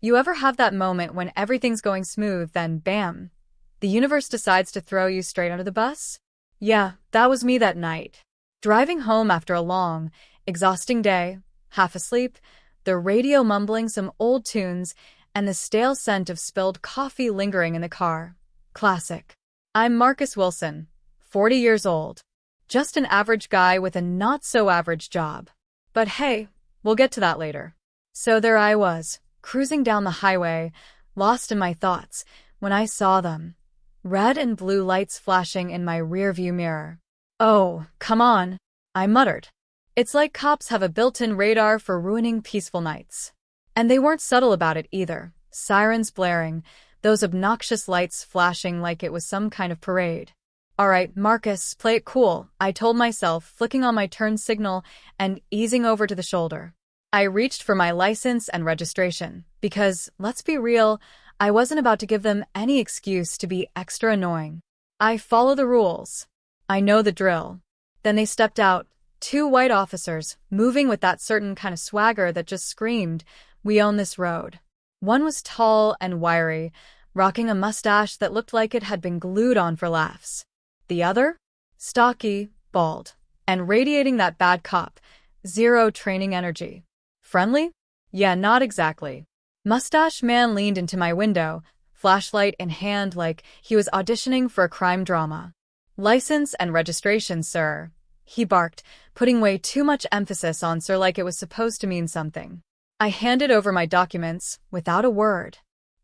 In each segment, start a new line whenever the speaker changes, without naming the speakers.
You ever have that moment when everything's going smooth, then bam, the universe decides to throw you straight under the bus? Yeah, that was me that night. Driving home after a long, exhausting day, half asleep, the radio mumbling some old tunes, and the stale scent of spilled coffee lingering in the car. Classic. I'm Marcus Wilson, 40 years old. Just an average guy with a not-so-average job. But hey, we'll get to that later. So there I was, cruising down the highway, lost in my thoughts, when I saw them. Red and blue lights flashing in my rearview mirror. Oh, come on, I muttered. It's like cops have a built-in radar for ruining peaceful nights. And they weren't subtle about it either. Sirens blaring, those obnoxious lights flashing like it was some kind of parade. All right, Marcus, play it cool, I told myself, flicking on my turn signal and easing over to the shoulder. I reached for my license and registration, because, let's be real, I wasn't about to give them any excuse to be extra annoying. I follow the rules. I know the drill. Then they stepped out, two white officers, moving with that certain kind of swagger that just screamed, "We own this road." One was tall and wiry, rocking a mustache that looked like it had been glued on for laughs. The other? Stocky, bald, and radiating that bad cop, zero training energy. Friendly? Yeah, not exactly. Mustache man leaned into my window, flashlight in hand like he was auditioning for a crime drama. "License and registration, sir," he barked, putting way too much emphasis on sir like it was supposed to mean something. I handed over my documents, without a word.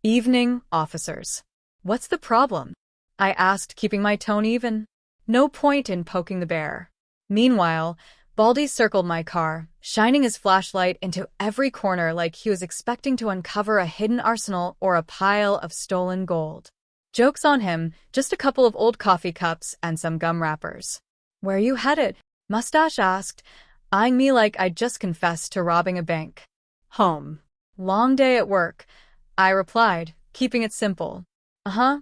"Evening, officers. What's the problem?" I asked, keeping my tone even. No point in poking the bear. Meanwhile, Baldy circled my car, shining his flashlight into every corner like he was expecting to uncover a hidden arsenal or a pile of stolen gold. Joke's on him, just a couple of old coffee cups and some gum wrappers. "Where you headed?" Mustache asked, eyeing me like I'd just confessed to robbing a bank. "Home. Long day at work," I replied, keeping it simple. "Uh-huh,"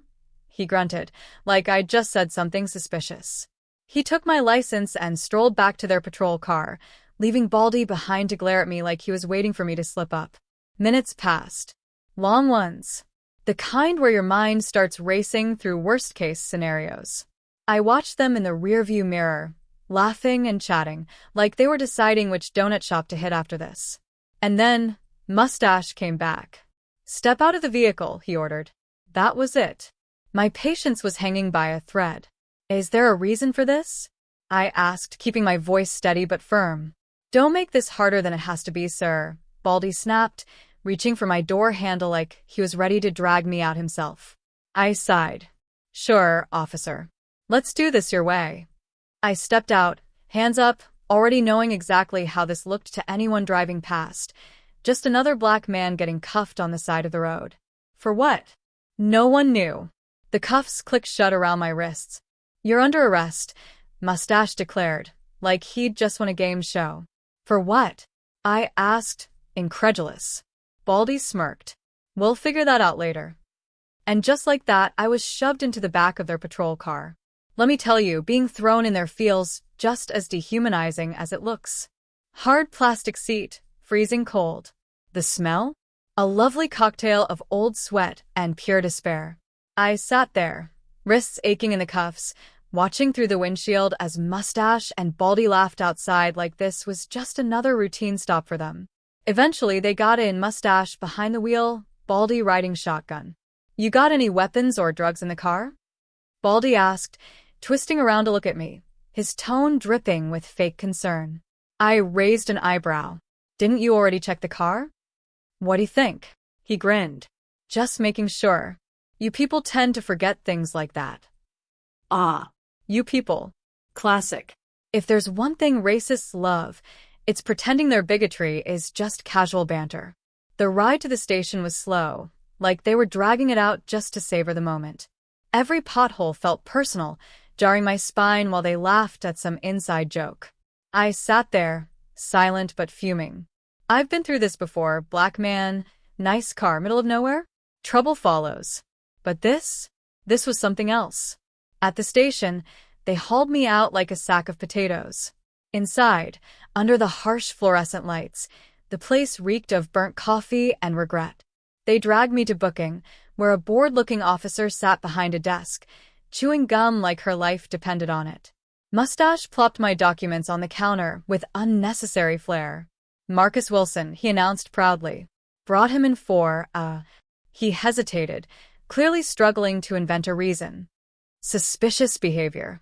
he grunted, like I'd just said something suspicious. He took my license and strolled back to their patrol car, leaving Baldy behind to glare at me like he was waiting for me to slip up. Minutes passed. Long ones. The kind where your mind starts racing through worst-case scenarios. I watched them in the rearview mirror, laughing and chatting, like they were deciding which donut shop to hit after this. And then, Mustache came back. "Step out of the vehicle," he ordered. That was it. My patience was hanging by a thread. "Is there a reason for this?" I asked, keeping my voice steady but firm. "Don't make this harder than it has to be, sir," Baldy snapped, reaching for my door handle like he was ready to drag me out himself. I sighed. "Sure, officer. Let's do this your way." I stepped out, hands up, already knowing exactly how this looked to anyone driving past. Just another black man getting cuffed on the side of the road. For what? No one knew. The cuffs clicked shut around my wrists. "You're under arrest," Mustache declared, like he'd just won a game show. "For what?" I asked, incredulous. Baldy smirked. "We'll figure that out later." And just like that, I was shoved into the back of their patrol car. Let me tell you, being thrown in there feels just as dehumanizing as it looks. Hard plastic seat, freezing cold. The smell? A lovely cocktail of old sweat and pure despair. I sat there, wrists aching in the cuffs, watching through the windshield as Mustache and Baldy laughed outside like this was just another routine stop for them. Eventually, they got in, Mustache behind the wheel, Baldy riding shotgun. "You got any weapons or drugs in the car?" Baldy asked, twisting around to look at me, his tone dripping with fake concern. I raised an eyebrow. "Didn't you already check the car?" "What'd you think?" He grinned. "Just making sure. You people tend to forget things like that." "Ah, you people. Classic. If there's one thing racists love, it's pretending their bigotry is just casual banter." The ride to the station was slow, like they were dragging it out just to savor the moment. Every pothole felt personal, jarring my spine while they laughed at some inside joke. I sat there, silent but fuming. I've been through this before, black man, nice car, middle of nowhere. Trouble follows. But this was something else. At the station, they hauled me out like a sack of potatoes. Inside, under the harsh fluorescent lights, the place reeked of burnt coffee and regret. They dragged me to booking, where a bored-looking officer sat behind a desk, chewing gum like her life depended on it. Mustache plopped my documents on the counter with unnecessary flair. Marcus Wilson, he announced proudly. Brought him in for, He hesitated, clearly struggling to invent a reason. Suspicious behavior.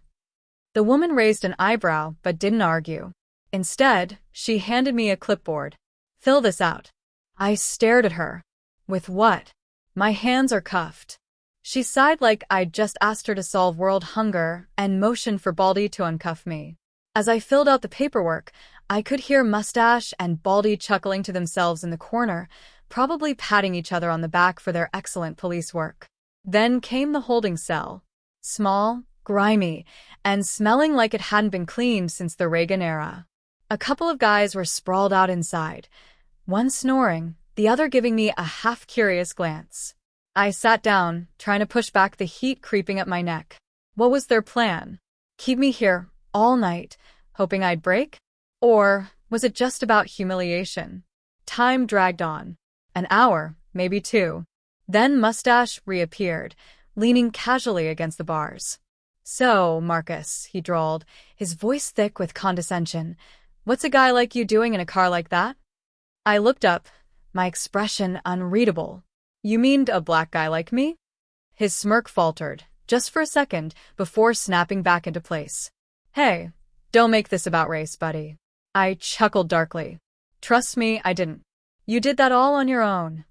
The woman raised an eyebrow but didn't argue. Instead, she handed me a clipboard. Fill this out. I stared at her. With what? My hands are cuffed. She sighed like I'd just asked her to solve world hunger and motioned for Baldy to uncuff me. As I filled out the paperwork, I could hear Mustache and Baldy chuckling to themselves in the corner, probably patting each other on the back for their excellent police work. Then came the holding cell. Small, grimy, and smelling like it hadn't been cleaned since the Reagan era. A couple of guys were sprawled out inside, one snoring, the other giving me a half-curious glance. I sat down, trying to push back the heat creeping up my neck. What was their plan? Keep me here all night, hoping I'd break? Or was it just about humiliation? Time dragged on. An hour, maybe two. Then Mustache reappeared, leaning casually against the bars. So, Marcus, he drawled, his voice thick with condescension, what's a guy like you doing in a car like that? I looked up, my expression unreadable. You mean a black guy like me? His smirk faltered, just for a second, before snapping back into place. Hey, don't make this about race, buddy. I chuckled darkly. Trust me, I didn't. You did that all on your own.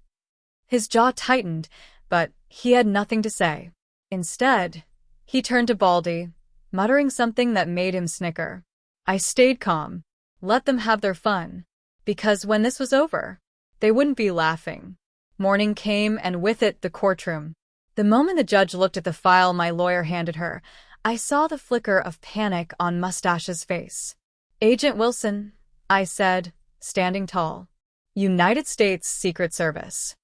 His jaw tightened, but he had nothing to say. Instead, he turned to Baldy, muttering something that made him snicker. I stayed calm. Let them have their fun. Because when this was over, they wouldn't be laughing. Morning came, and with it the courtroom. The moment the judge looked at the file my lawyer handed her, I saw the flicker of panic on Mustache's face. Agent Wilson, I said, standing tall. United States Secret Service.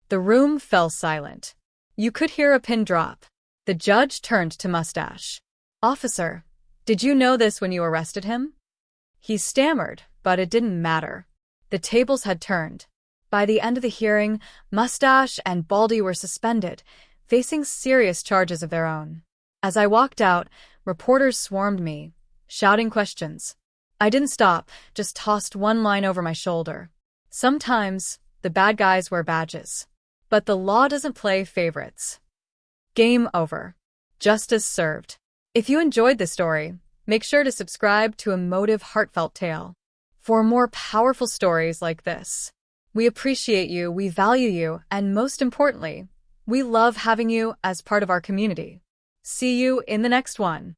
The room fell silent. You could hear a pin drop. The judge turned to Mustache. Officer, did you know this when you arrested him? He stammered, but it didn't matter. The tables had turned. By the end of the hearing, Mustache and Baldy were suspended, facing serious charges of their own. As I walked out, reporters swarmed me, shouting questions. I didn't stop, just tossed one line over my shoulder. Sometimes, the bad guys wear badges. But the law doesn't play favorites. Game over. Justice served. If you enjoyed this story, make sure to subscribe to Emotive Heartfelt Tale for more powerful stories like this. We appreciate you, we value you, and most importantly, we love having you as part of our community. See you in the next one.